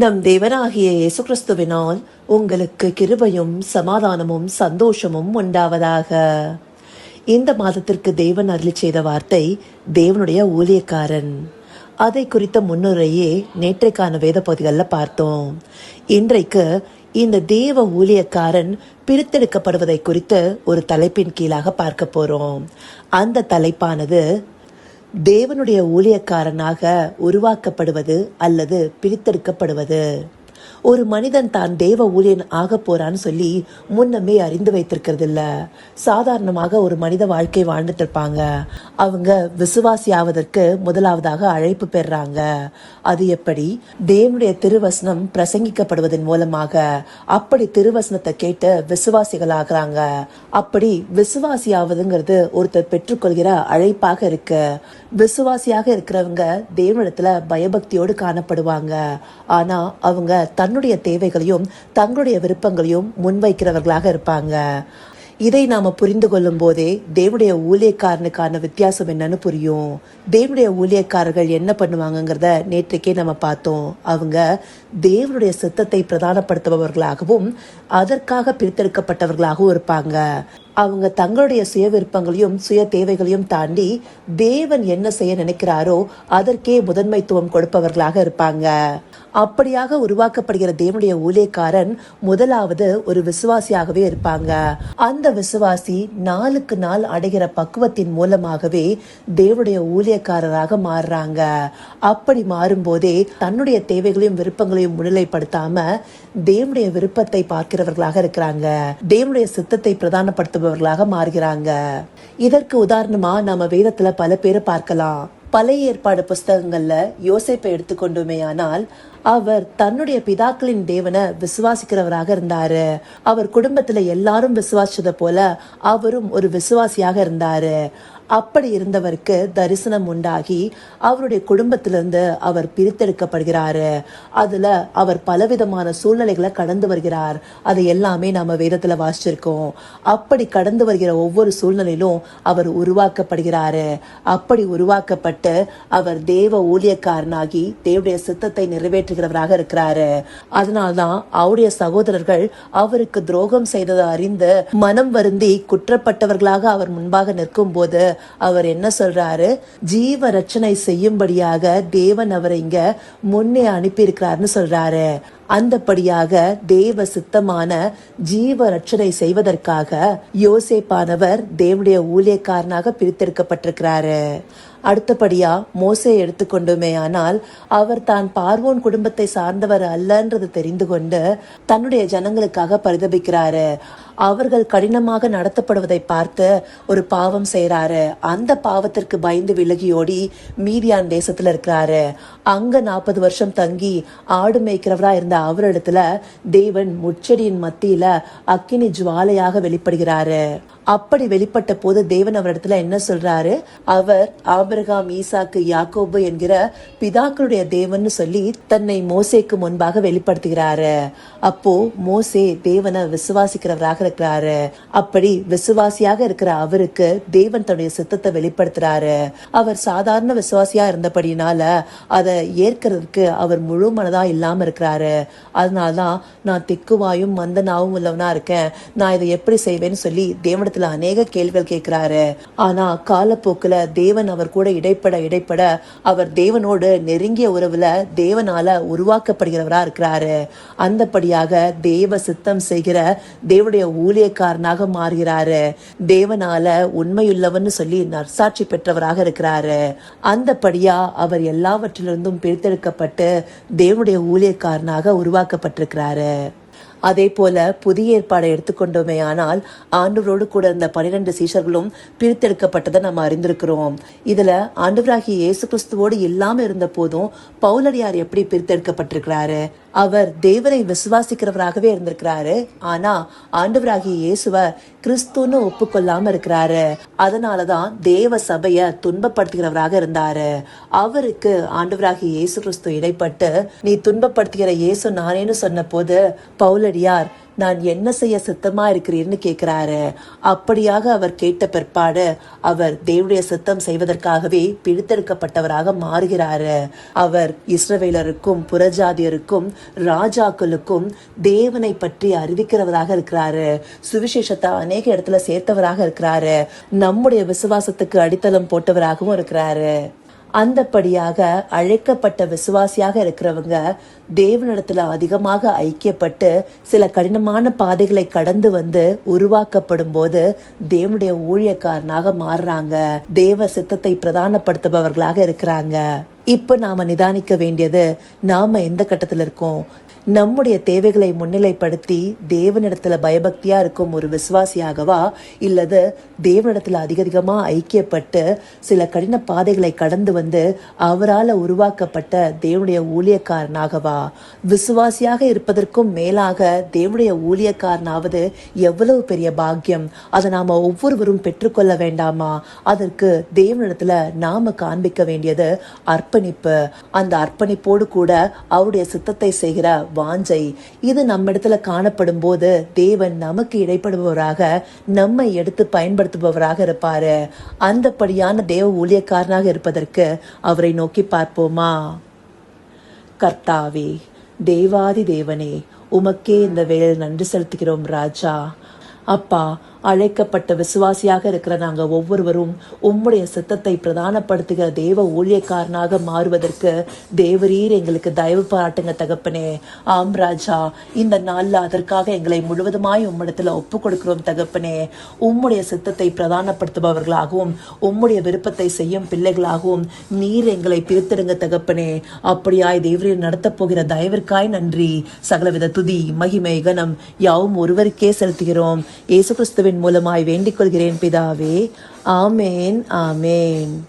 நம் தேவனாகிய இயேசு கிறிஸ்துவினால் உங்களுக்கு கிருபையும் சமாதானமும் சந்தோஷமும் உண்டாவதாக. இந்த மாதத்திற்கு தேவன் அருளி செய்த வார்த்தை தேவனுடைய ஊழியக்காரன். அதை குறித்த முன்னுரையே நேற்றைக்கான வேத பகுதிகளில் பார்த்தோம். இன்றைக்கு இந்த தேவ ஊழியக்காரன் பிரித்தெடுக்கப்படுவதை குறித்து ஒரு தலைப்பின் கீழாக பார்க்க போறோம். அந்த தலைப்பானது தேவனுடைய ஊழியக்காரனாக உருவாக்கப்படுவது அல்லது பிரித்தெடுக்கப்படுவது. ஒரு மனிதன் தான் தேவ ஊழியன் ஆக போறான்னு சொல்லி முன்னமே அறிந்து வைத்திருக்கிறது இல்ல. சாதாரணமாக ஒரு மனித வாழ்க்கை வாழ்ந்துட்டு இருப்பாங்க. அவங்க விசுவாசி ஆவதற்கு முதலாவதாக அழைப்பு பெறாங்க. அது எப்படி? தேவனுடைய திருவசனம் பிரசங்கிக்கப்படுவதன் மூலமாக. அப்படி திருவசனத்தை கேட்டு விசுவாசிகள் ஆகிறாங்க. அப்படி விசுவாசி ஆவதுங்கிறது ஒருத்தர் பெற்றுக்கொள்கிற அழைப்பாக இருக்கு. விசுவாசியாக இருக்கிறவங்க தேவனிடத்துல பயபக்தியோடு காணப்படுவாங்க. ஆனா அவங்க தன்னுடைய தேவைகளையும் தங்களுடைய விருப்பங்களையும் முன்வைக்கிறவர்களாக இருப்பாங்க. இதை நாம புரிந்து கொள்ளும் போதே தேவனுடைய ஊழியக்காரனுக்கான வித்தியாசம் என்னன்னு புரியும். தேவனுடைய ஊழியக்காரர்கள் என்ன பண்ணுவாங்கங்கிறத நேற்றைக்கே நம்ம பார்த்தோம். அவங்க தேவனுடைய சித்தத்தை பிரதானப்படுத்துபவர்களாகவும் அதற்காக பிரித்தெடுக்கப்பட்டவர்களாகவும் இருப்பாங்க. அவங்க தங்களுடைய சுய விருப்பங்களையும் சுய தேவைகளையும் தாண்டி தேவன் என்ன செய்ய நினைக்கிறாரோ அதற்கே முதன்மைத்துவம் கொடுப்பவர்களாக இருப்பாங்க. அப்படியாக உருவாக்கப்படுகிற தேவனுடைய ஊழியக்காரன் முதலாவது ஒரு விசுவாசியாகவே இருப்பாங்க. அந்த விசுவாசி நாளுக்கு நாள் அடைகிற பக்குவத்தின் மூலமாகவே தேவனுடைய ஊழியக்காரராக மாறுறாங்க. அப்படி மாறும்போதே தன்னுடைய தேவைகளையும் விருப்பங்களையும் முன்னிலைப்படுத்தாம தேவனுடைய விருப்பத்தை பார்க்கிறவர்களாக இருக்கிறாங்க. தேவனுடைய சித்தத்தை பிரதானப்படுத்துபவர்களாக மாறுகிறாங்க. இதற்கு உதாரணமா நாம வேதத்துல பல பேரை பார்க்கலாம். பழைய ஏற்பாடு புஸ்தகங்கள்ல யோசேப்பை எடுத்துக்கொண்டுமே ஆனால் அவர் தன்னுடைய பிதாக்களின் தேவனை விசுவாசிக்கிறவராக இருந்தாரு. அவர் குடும்பத்துல எல்லாரும் விசுவாசிச்சத போல அவரும் ஒரு விசுவாசியாக இருந்தாரு. அப்படி இருந்தவருக்கு தரிசனம் உண்டாகி அவருடைய குடும்பத்திலிருந்து அவர் பிரித்தெடுக்கப்படுகிறாரு. அதுல அவர் பலவிதமான சூழ்நிலைகளை கடந்து வருகிறார். அதை எல்லாமே நாம வேதத்துல வாசிச்சிருக்கோம். அப்படி கடந்து வருகிற ஒவ்வொரு சூழ்நிலையிலும் அவர் உருவாக்கப்படுகிறாரு. அப்படி உருவாக்கப்பட்டு அவர் தேவ ஊழியக்காரனாகி தேவனுடைய சித்தத்தை நிறைவேற்றுகிறவராக இருக்கிறாரு. அதனால்தான் அவருடைய சகோதரர்கள் அவருக்கு துரோகம் செய்ததை அறிந்து மனம் வருந்தி குற்றப்பட்டவர்களாக அவர் முன்பாக நிற்கும் போது அவர் என்ன சொல்றாரு? ஜீவ ரட்சணை செய்யும்படியாக தேவன் அவரை இங்க முன்னே அனுப்பி இருக்கிறாருன்னு சொல்றாரு. அந்தபடியாக தேவ சித்தமான ஜீவ ரட்சணை செய்வதற்காக யோசேப்பானவர் தேவனுடைய ஊழியக்காரனாக பிரித்தெடுக்கப்பட்டிருக்கிறாரு. அடுத்தபடியா மோசே எடுத்துக்கொண்டுமே ஆனால் அவர் தான் பார்வோன் குடும்பத்தை சார்ந்தவர் அல்லன்றது தெரிந்து கொண்டு தன்னுடைய ஜனங்களுக்காக பரிதபிக்கிறாரு. அவர்கள் கடினமாக நடத்தப்படுவதை பார்த்து ஒரு பாவம் செய்யறாரு. அந்த பாவத்திற்கு பயந்து விலகியோடி மீதியான் தேசத்துல இருக்கிறாரு. அங்க 40 வருஷம் தங்கி ஆடு மேய்க்கிறவரா இருந்த அவரிடத்துல தேவன் முச்செடியின் மத்தியில அக்கினி ஜுவாலையாக வெளிப்படுகிறாரு. அப்படி வெளிப்பட்ட போது தேவன் அவரிடத்துல என்ன சொல்றாரு? அவர் ஆபிரகாம், ஈசாக்கு, யாக்கோபு என்கிற பிதாக்களுடைய தேவன் சொல்லி தன்னை மோசேக்கு முன்பாக வெளிப்படுத்துகிறாரு. அப்போ மோசே தேவனை விசுவாசிக்கிறவராக இருக்கிறாரு. அப்படி விசுவாசியாக இருக்கிற அவருக்கு தேவன் தன்னுடைய சித்தத்தை வெளிப்படுத்துறாரு. அவர் சாதாரண விசுவாசியா இருந்தபடினால அதை ஏற்கிறதுக்கு அவர் முழு மனதா இல்லாம இருக்கிறாரு. அதனால்தான் நான் திக்குவாயும் மந்தனாவும் உள்ளவனா இருக்கேன், நான் இதை எப்படி செய்வேன்னு சொல்லி தேவனத்துல அநேக கேள்விகள் கேட்கிறாரு. ஆனா காலப்போக்குல தேவன் அவர் கூட இடைப்பட அவர் தேவனோடு நெருங்கிய உறவுல தேவனால உருவாக்கப்படுகிறவரா இருக்கிறாரு. அந்தபடியாக தேவ சித்தம் செய்கிற தேவனுடைய ஊழியக்காரனாக மாறுகிறாரு. தேவனால உண்மையுள்ளவன்னு சொல்லி நற்சாட்சி பெற்றவராக இருக்கிறாரு. அந்தபடியா அவர் எல்லாவற்றிலிருந்தும் பிரித்தெடுக்கப்பட்டு தேவனுடைய ஊழியக்காரனாக உருவாக்கப்பட்டிருக்கிறாரு. அதே போல புதிய ஏற்பாடை எடுத்துக்கொண்டோமே ஆனால் ஆண்டவரோடு கூட இருந்த 12 சீஷர்களும் பிரித்தெடுக்கப்பட்டதை நம்ம அறிந்திருக்கிறோம். இதுல ஆண்டவராகிய இயேசு கிறிஸ்துவோடு இல்லாம இருந்த போதும் பவுலடியார் எப்படி பிரித்தெடுக்கப்பட்டிருக்கிறாரு? அவர் தேவனை விசுவாசிக்கிறவராகவே இருந்திருக்கிறாரு. ஆனா ஆண்டவராகிய இயேசுவ கிறிஸ்துன்னு ஒப்புக்கொள்ளாம இருக்கிறாரு. அதனாலதான் தேவ சபைய துன்பப்படுத்துகிறவராக இருந்தாரு. அவருக்கு ஆண்டவராகிய இயேசு கிறிஸ்து இடைப்பட்டு நீ துன்பப்படுத்துகிற இயேசு நானேன்னு சொன்ன போது பவுலடியார் நான் என்ன செய்ய சித்தமா இருக்கிறீர்னு கேட்கிறாரு. அப்படியாக அவர் கேட்ட பிற்பாடு அவர் தேவனுடைய சித்தம் செய்வதற்காகவே பிடித்தெடுக்கப்பட்டவராக மாறுகிறாரு. அவர் இஸ்ரவேலருக்கும் புறஜாதியருக்கும் ராஜாக்களுக்கும் தேவனை பற்றி அறிவிக்கிறவராக இருக்கிறாரு. சுவிசேஷத்தை அநேக இடத்துல சேர்த்தவராக இருக்கிறாரு. நம்முடைய விசுவாசத்துக்கு அடித்தளம் போட்டவராகவும் இருக்கிறாரு. அந்தப்படியாக அழைக்கப்பட்ட விசுவாசியாக இருக்கிறவங்க தேவனிடத்துல அதிகமாக ஐக்கியப்பட்டு சில கடினமான பாதைகளை கடந்து வந்து உருவாக்கப்படும் போது தேவனுடைய ஊழியக்காரனாக மாறுறாங்க. தேவ சித்தத்தை பிரதானப்படுத்துபவர்களாக இருக்கிறாங்க. இப்ப நாம நிதானிக்க வேண்டியது, நாம எந்த கட்டத்துல இருக்கோம்? நம்முடைய தேவைகளை முன்னிலைப்படுத்தி தேவனிடத்துல பயபக்தியா இருக்கும் ஒரு விசுவாசியாகவா, இல்லது தேவனிடத்துல அதிகமா ஐக்கியப்பட்டு சில கடின பாதைகளை கடந்து வந்து அவரால் உருவாக்கப்பட்ட தேவனுடைய ஊழியக்காரனாகவா? விசுவாசியாக இருப்பதற்கும் மேலாக தேவனுடைய ஊழியக்காரனாவது எவ்வளவு பெரிய பாக்கியம்! அதை நாம ஒவ்வொருவரும் பெற்றுக்கொள்ள வேண்டாமா? அதற்கு தேவனிடத்துல நாம காண்பிக்க வேண்டியது அர்ப்பணிப்பு. அந்த அர்ப்பணிப்போடு கூட அவருடைய சித்தத்தை செய்கிற வாஞ்சை. இது நம்மிடத்துல காணப்படும் போது தேவன் நமக்கு இடைப்படுபவராக, நம்மை எடுத்து பயன்படுத்துபவராக இருப்பாரு. அந்தப்படியான தேவ ஊழியக்காரனாக இருப்பதற்கு அவரை நோக்கி பார்ப்போமா? கர்த்தாவே, தேவாதி தேவனே, உமக்கே இந்த வேளையில் நன்றி செலுத்துகிறோம் ராஜா. அப்பா, அழைக்கப்பட்ட விசுவாசியாக இருக்கிற நாங்க ஒவ்வொருவரும் உம்முடைய சித்தத்தை பிரதானப்படுத்துகிற தேவ ஊழியக்காரனாக மாறுவதற்கு தேவரீர் எங்களுக்கு தயவு பாராட்டுங்க தகப்பனே. ஆம் ராஜா, இந்த நாள்ல அதற்காக எங்களை முழுவதுமாய் உம்மிடத்துல ஒப்பு கொடுக்கிறோம் தகப்பனே. உம்முடைய சித்தத்தை பிரதானப்படுத்துபவர்களாகவும் உம்முடைய விருப்பத்தை செய்யும் பிள்ளைகளாகவும் நீர் எங்களை பிரித்தெடுங்க தகப்பனே. அப்படியாய் தேவரீர் நடத்தப் போகிற தயவிற்காய் நன்றி. சகலவித துதி மகிமை கனம் யாவும் ஒருவருக்கே செலுத்துகிறோம். இயேசு கிறிஸ்துவின் மூலமாய் வேண்டிக் கொள்கிறேன் பிதாவே. ஆமேன், ஆமேன்.